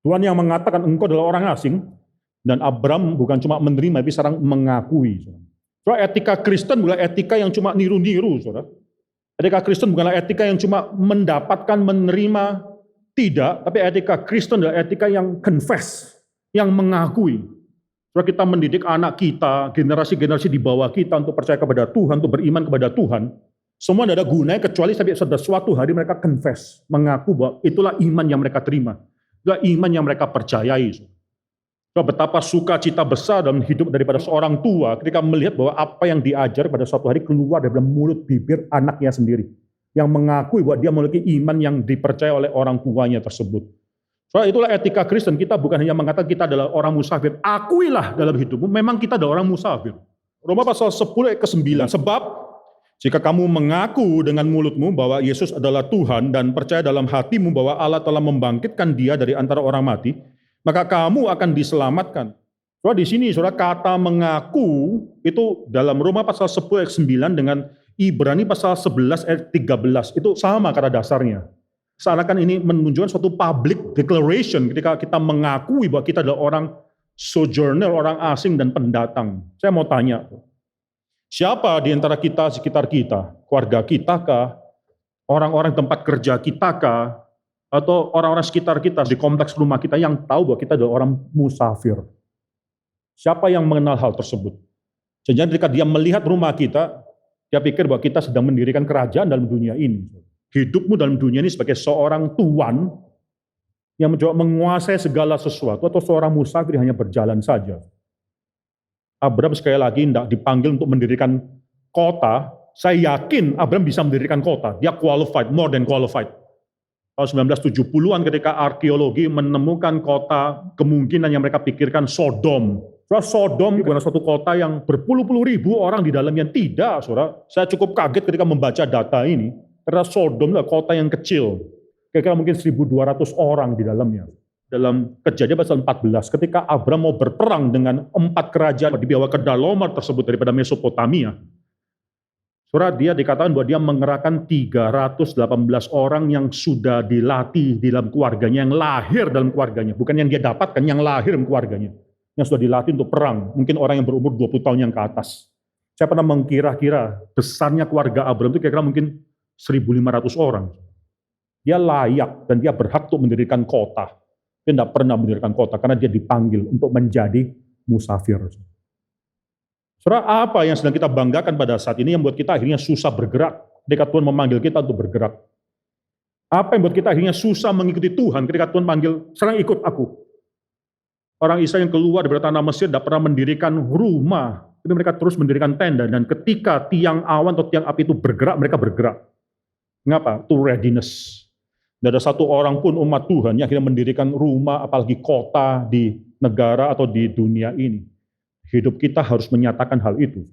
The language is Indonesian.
Tuhan yang mengatakan engkau adalah orang asing, dan Abram bukan cuma menerima, tapi sekarang mengakui. Saudara, etika Kristen bukan etika yang cuma niru-niru, saudara. Etika Kristen bukanlah etika yang cuma mendapatkan, menerima, tidak, tapi etika Kristen adalah etika yang confess, yang mengakui. Saudara, kita mendidik anak kita, generasi-generasi di bawah kita untuk percaya kepada Tuhan, untuk beriman kepada Tuhan. Semua tidak ada gunanya kecuali sampai suatu hari mereka confess, mengaku bahwa itulah iman yang mereka terima. Itulah iman yang mereka percayai. Betapa sukacita besar dalam hidup daripada seorang tua ketika melihat bahwa apa yang diajar pada suatu hari keluar dari mulut bibir anaknya sendiri. Yang mengakui bahwa dia memiliki iman yang dipercaya oleh orang tuanya tersebut. So, itulah etika Kristen. Kita bukan hanya mengatakan kita adalah orang musafir. Akuilah dalam hidupmu, memang kita adalah orang musafir. Roma pasal 10 ayat ke-9. Sebab jika kamu mengaku dengan mulutmu bahwa Yesus adalah Tuhan dan percaya dalam hatimu bahwa Allah telah membangkitkan dia dari antara orang mati, maka kamu akan diselamatkan. Soalnya di sini saudara, kata mengaku itu dalam Roma pasal 10 ayat 9 dengan Ibrani pasal 11 ayat 13 itu sama kata dasarnya. Seakan ini menunjukkan suatu public declaration ketika kita mengakui bahwa kita adalah orang sojourner, orang asing dan pendatang. Saya mau tanya, siapa di antara kita, sekitar kita, keluarga kita kah, orang-orang tempat kerja kita kah, atau orang-orang sekitar kita di kompleks rumah kita yang tahu bahwa kita adalah orang musafir? Siapa yang mengenal hal tersebut? Jadi ketika dia melihat rumah kita, dia pikir bahwa kita sedang mendirikan kerajaan dalam dunia ini. Hidupmu dalam dunia ini sebagai seorang tuan yang mencoba menguasai segala sesuatu, atau seorang musafir hanya berjalan saja. Abram sekali lagi tidak dipanggil untuk mendirikan kota. Saya yakin Abram bisa mendirikan kota. Dia qualified, more than qualified. Tahun 1970-an ketika arkeologi menemukan kota, kemungkinan yang mereka pikirkan Sodom. Sodom bukan suatu kota yang berpuluh-puluh ribu orang di dalamnya. Tidak, saudara. Saya cukup kaget ketika membaca data ini. Karena Sodom adalah kota yang kecil. Kira-kira mungkin 1.200 orang di dalamnya. Dalam Kejadian pasal 14, ketika Abram mau berperang dengan 4 kerajaan di bawah Kedalaomer tersebut daripada Mesopotamia, surat dia dikatakan bahwa dia mengerahkan 318 orang yang sudah dilatih di dalam keluarganya, yang lahir dalam keluarganya, bukan yang dia dapatkan, yang lahir dalam keluarganya, yang sudah dilatih untuk perang, mungkin orang yang berumur 20 tahun yang ke atas. Saya pernah mengkira-kira besarnya keluarga Abram itu kira-kira mungkin 1.500 orang. Dia layak dan dia berhak untuk mendirikan kota. Dia tidak pernah mendirikan kota karena dia dipanggil untuk menjadi musafir. Saudara, apa yang sedang kita banggakan pada saat ini yang membuat kita akhirnya susah bergerak ketika Tuhan memanggil kita untuk bergerak? Apa yang membuat kita akhirnya susah mengikuti Tuhan ketika Tuhan panggil, sekarang ikut aku? Orang Israel yang keluar dari tanah Mesir tidak pernah mendirikan rumah, tapi mereka terus mendirikan tenda, dan ketika tiang awan atau tiang api itu bergerak, mereka bergerak. Mengapa? To readiness. Tidak ada satu orang pun umat Tuhan yang akhirnya mendirikan rumah, apalagi kota di negara atau di dunia ini. Hidup kita harus menyatakan hal itu.